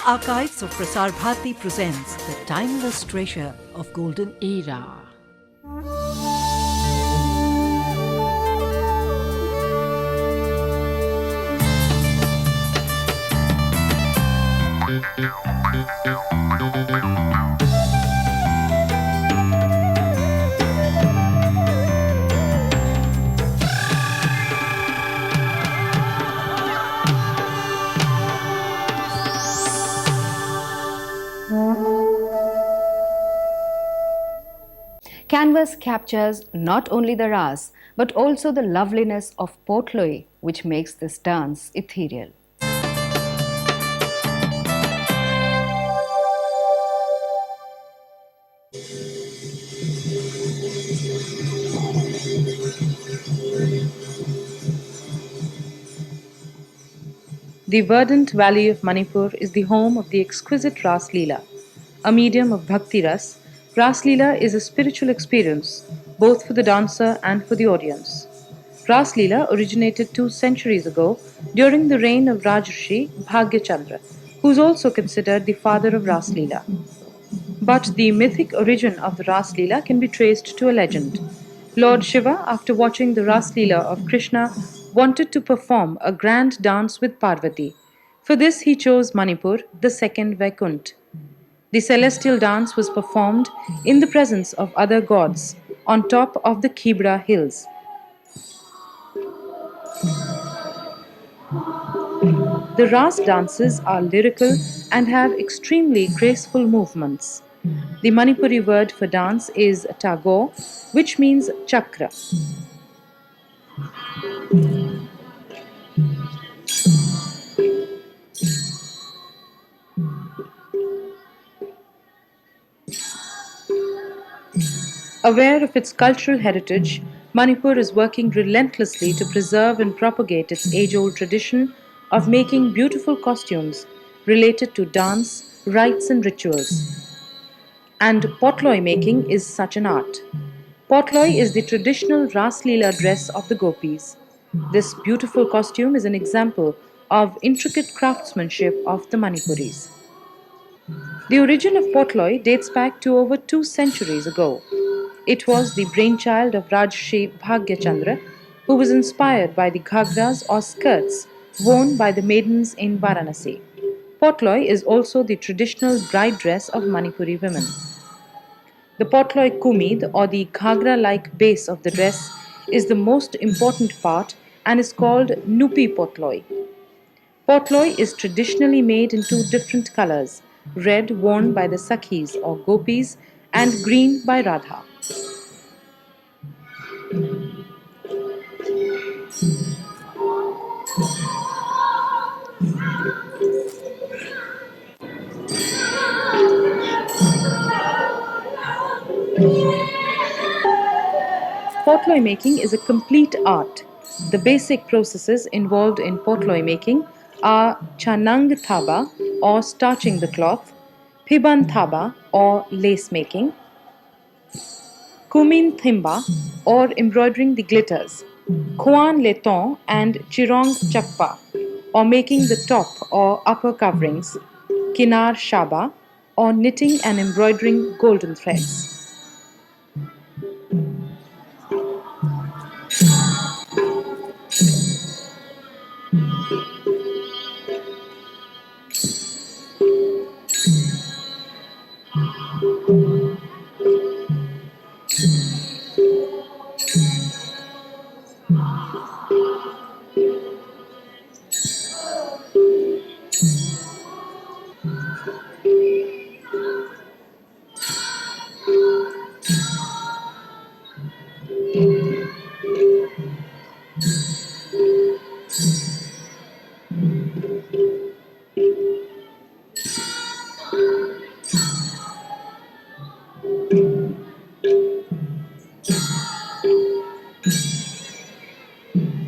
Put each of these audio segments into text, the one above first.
Archives of Prasar Bharati presents the timeless treasure of golden era. Canvas captures not only the Ras, but also the loveliness of poloy, which makes this dance ethereal. The verdant valley of Manipur is the home of the exquisite Raas Leela. A medium of bhakti ras, Ras Leela is a spiritual experience, both for the dancer and for the audience. Ras Leela originated 2 centuries ago during the reign of Rajarshi Bhagyachandra, who is also considered the father of Ras Leela. But the mythic origin of the Ras Leela can be traced to a legend. Lord Shiva, after watching the Ras Leela of Krishna, wanted to perform a grand dance with Parvati. For this, he chose Manipur, the second Vaikunt. The celestial dance was performed in the presence of other gods on top of the Khibra hills. The Ras dances are lyrical and have extremely graceful movements. The Manipuri word for dance is tago, which means chakra. Aware of its cultural heritage, Manipur is working relentlessly to preserve and propagate its age-old tradition of making beautiful costumes related to dance, rites and rituals. And poloy making is such an art. Poloy is the traditional Ras Leela dress of the gopis. This beautiful costume is an example of intricate craftsmanship of the Manipuris. The origin of poloy dates back to over 2 centuries ago. It was the brainchild of Rajarshi Bhagyachandra, who was inspired by the ghagras or skirts worn by the maidens in Varanasi. Poloy is also the traditional bride dress of Manipuri women. The poloy kumid, or the ghagra-like base of the dress, is the most important part and is called nupi poloy. Poloy is traditionally made in two different colors, red worn by the Sakhis or gopis and green by Radha. Poloy making is a complete art. The basic processes involved in poloy making are chanang thaba or starching the cloth, piban thaba or lace making, kumin thimba or embroidering the glitters, khuan leton and chirong chakpa or making the top or upper coverings, kinar shaba or knitting and embroidering golden threads.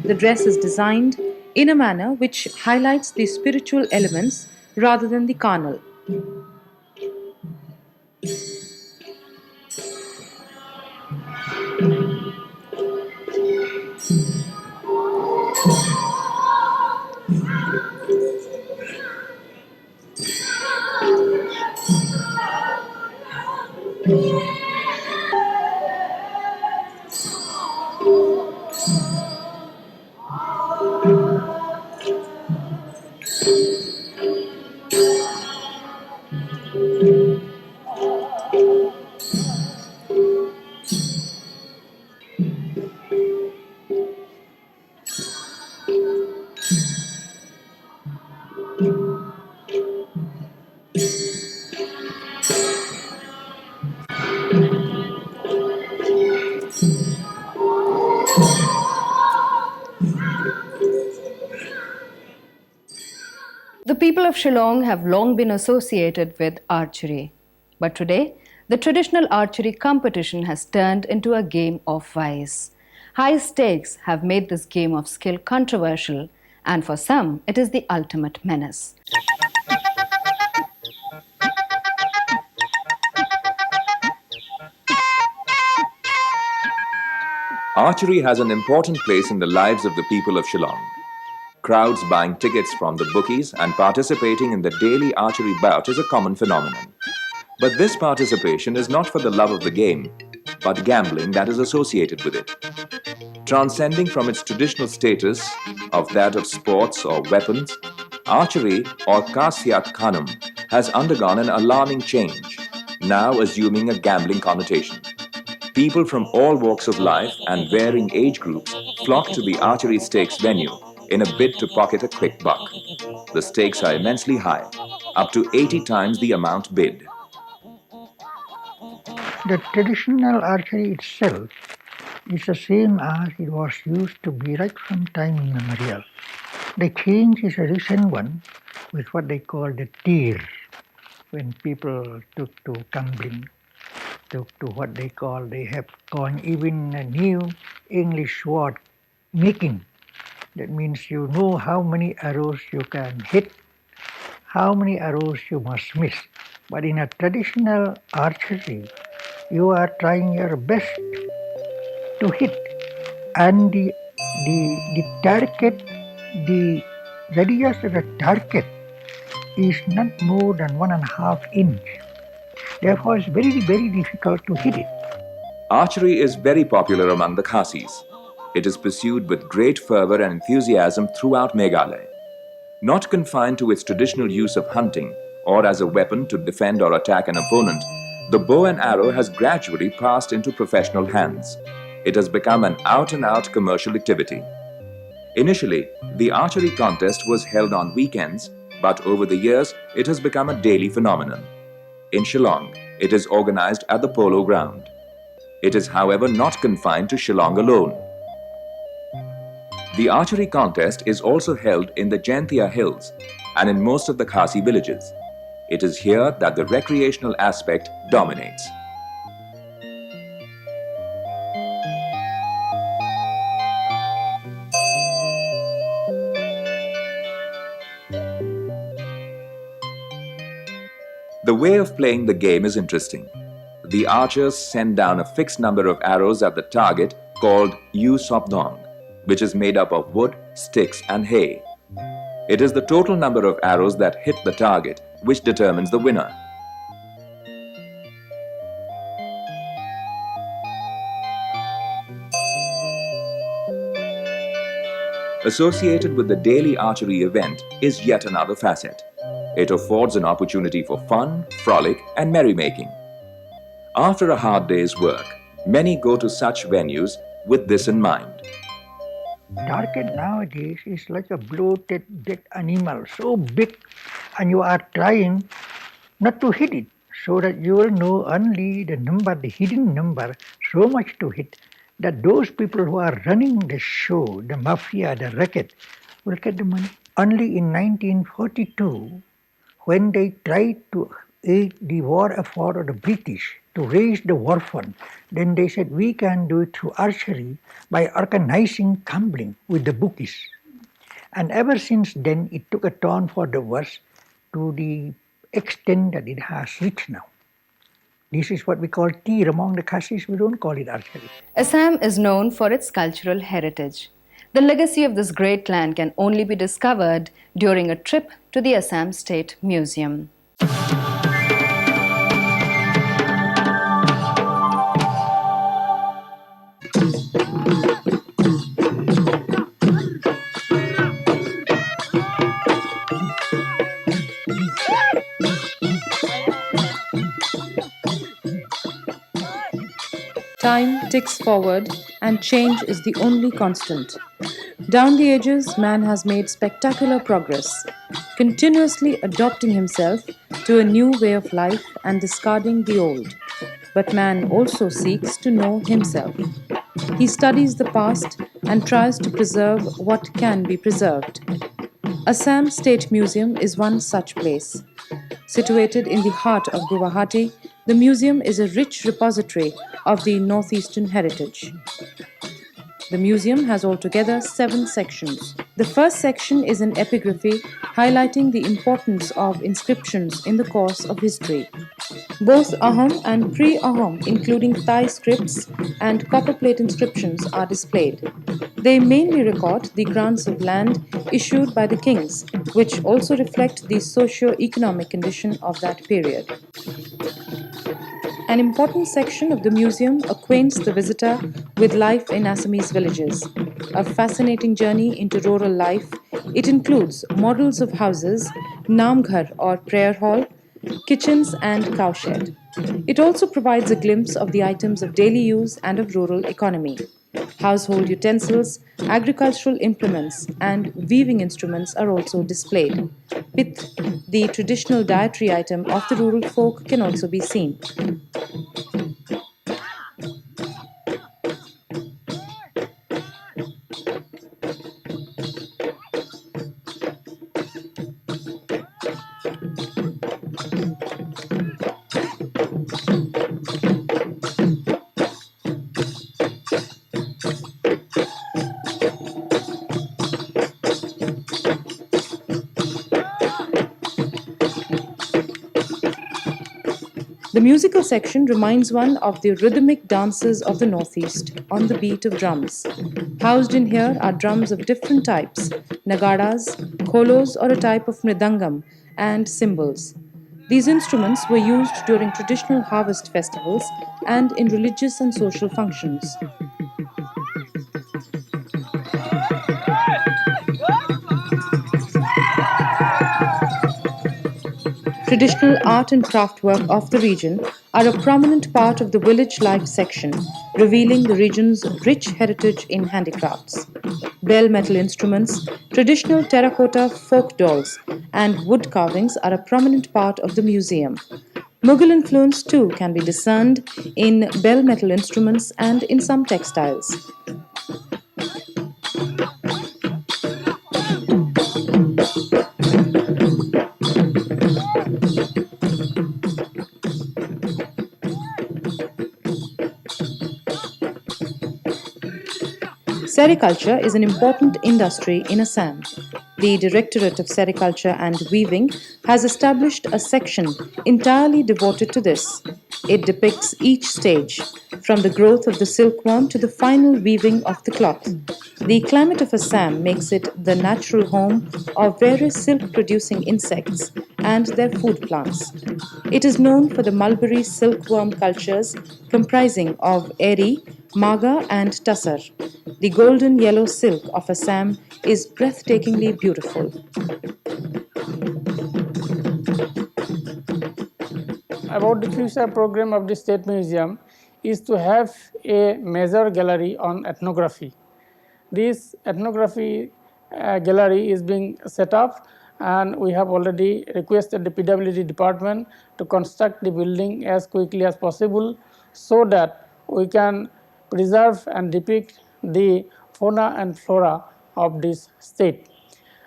The dress is designed in a manner which highlights the spiritual elements rather than the carnal. The people of Shillong have long been associated with archery. But today, the traditional archery competition has turned into a game of vice. High stakes have made this game of skill controversial, and for some, it is the ultimate menace. Archery has an important place in the lives of the people of Shillong. Crowds buying tickets from the bookies and participating in the daily archery bout is a common phenomenon. But this participation is not for the love of the game, but gambling that is associated with it. Transcending from its traditional status of that of sports or weapons, archery or Kasyat Khanum has undergone an alarming change, now assuming a gambling connotation. People from all walks of life and varying age groups flock to the archery stakes venue in a bid to pocket a quick buck. The stakes are immensely high, up to 80 times the amount bid. The traditional archery itself is the same as it was used to be right from time immemorial. The change is a recent one with what they call the tir, when people took to gambling, took to what they have coined even a new English word, making. That means you know how many arrows you can hit, how many arrows you must miss. But in a traditional archery, you are trying your best to hit, and the target, the radius of the target is not more than 1.5 inch. Therefore, it's very, very difficult to hit it. Archery is very popular among the Khasis. It is pursued with great fervor and enthusiasm throughout Meghalaya. Not confined to its traditional use of hunting or as a weapon to defend or attack an opponent, the bow and arrow has gradually passed into professional hands. It has become an out-and-out commercial activity. Initially, the archery contest was held on weekends, but over the years, it has become a daily phenomenon. In Shillong, it is organized at the polo ground. It is, however, not confined to Shillong alone. The archery contest is also held in the Jaintia Hills and in most of the Khasi villages. It is here that the recreational aspect dominates. The way of playing the game is interesting. The archers send down a fixed number of arrows at the target called Yu Sopdong, which is made up of wood, sticks and hay. It is the total number of arrows that hit the target which determines the winner. Associated with the daily archery event is yet another facet. It affords an opportunity for fun, frolic and merrymaking. After a hard day's work, many go to such venues with this in mind. Target nowadays is like a bloated dead animal, so big, and you are trying not to hit it, so that you will know only the number, the hidden number, so much to hit, that those people who are running the show, the mafia, the racket, will get the money. Only in 1942, when they tried to aid the war effort of the British to raise the war fund, then they said we can do it through archery by organizing gambling with the bookies. And ever since then, it took a turn for the worse to the extent that it has reached now. This is what we call tir. Among the Khasis, we don't call it archery. Assam is known for its cultural heritage. The legacy of this great land can only be discovered during a trip to the Assam State Museum. Time ticks forward and change is the only constant. Down the ages, man has made spectacular progress, continuously adopting himself to a new way of life and discarding the old. But man also seeks to know himself. He studies the past and tries to preserve what can be preserved. Assam State Museum is one such place. Situated in the heart of Guwahati, the museum is a rich repository of the northeastern heritage. The museum has altogether 7 sections. The first section is an epigraphy highlighting the importance of inscriptions in the course of history. Both Ahom and pre-Ahom, including Thai scripts and copperplate inscriptions, are displayed. They mainly record the grants of land issued by the kings, which also reflect the socio-economic condition of that period. An important section of the museum acquaints the visitor with life in Assamese villages. A fascinating journey into rural life, it includes models of houses, namghar or prayer hall, kitchens and cowshed. It also provides a glimpse of the items of daily use and of rural economy. Household utensils, agricultural implements, and weaving instruments are also displayed. Pith, the traditional dietary item of the rural folk, can also be seen. The musical section reminds one of the rhythmic dances of the Northeast on the beat of drums. Housed in here are drums of different types, nagadas, kholos or a type of mridangam, and cymbals. These instruments were used during traditional harvest festivals and in religious and social functions. Traditional art and craft work of the region are a prominent part of the village life section, revealing the region's rich heritage in handicrafts. Bell metal instruments, traditional terracotta folk dolls, and wood carvings are a prominent part of the museum. Mughal influence too can be discerned in bell metal instruments and in some textiles. Sericulture is an important industry in Assam. The Directorate of Sericulture and Weaving has established a section entirely devoted to this. It depicts each stage, from the growth of the silkworm to the final weaving of the cloth. The climate of Assam makes it the natural home of various silk-producing insects and their food plants. It is known for the mulberry silkworm cultures comprising of eri, maga and tussar. The golden yellow silk of Assam is breathtakingly beautiful. About the future program of the State Museum is to have a major gallery on ethnography. This ethnography gallery is being set up, and we have already requested the PWD department to construct the building as quickly as possible so that we can preserve and depict the fauna and flora of this state.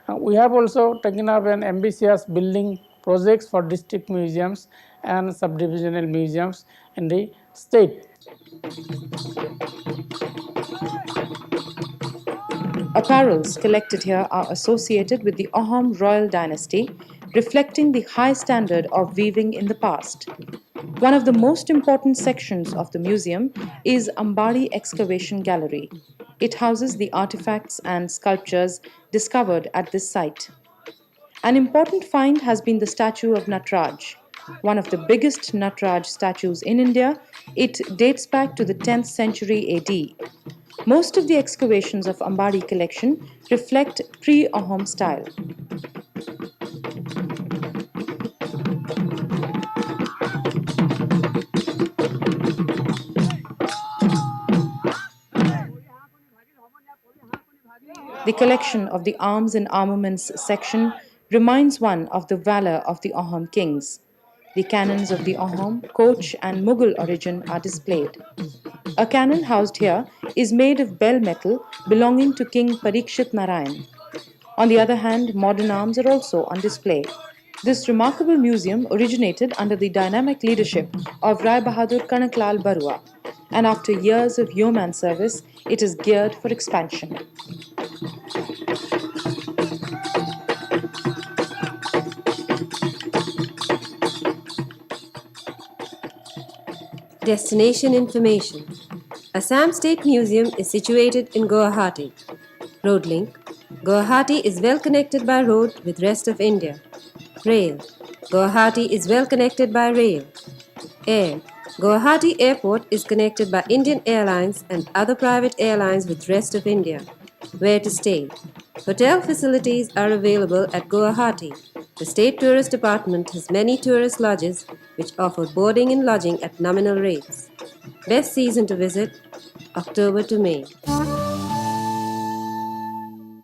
We have also taken up an ambitious building projects for district museums and subdivisional museums in the state. Apparels collected here are associated with the Ahom royal dynasty, reflecting the high standard of weaving in the past. One of the most important sections of the museum is Ambari Excavation Gallery. It houses the artifacts and sculptures discovered at this site. An important find has been the statue of Natraj. One of the biggest Natraj statues in India, it dates back to the 10th century AD. Most of the excavations of Ambari collection reflect pre-Ahom style. collection of the arms and armaments section reminds one of the valor of the Ahom kings. The cannons of the Ahom, Koch, and Mughal origin are displayed. A cannon housed here is made of bell metal belonging to King Parikshit Narayan. On the other hand, modern arms are also on display. This remarkable museum originated under the dynamic leadership of Rai Bahadur Kanaklal Barua, and after years of yeoman service, it is geared for expansion. Destination information. Assam State Museum is situated in Guwahati. Road link. Guwahati is well connected by road with rest of India. Rail. Guwahati is well connected by rail. Air. Guwahati Airport is connected by Indian Airlines and other private airlines with rest of India. Where to stay. Hotel facilities are available at Guwahati. The State Tourist Department has many tourist lodges which offer boarding and lodging at nominal rates. Best season to visit, October to May.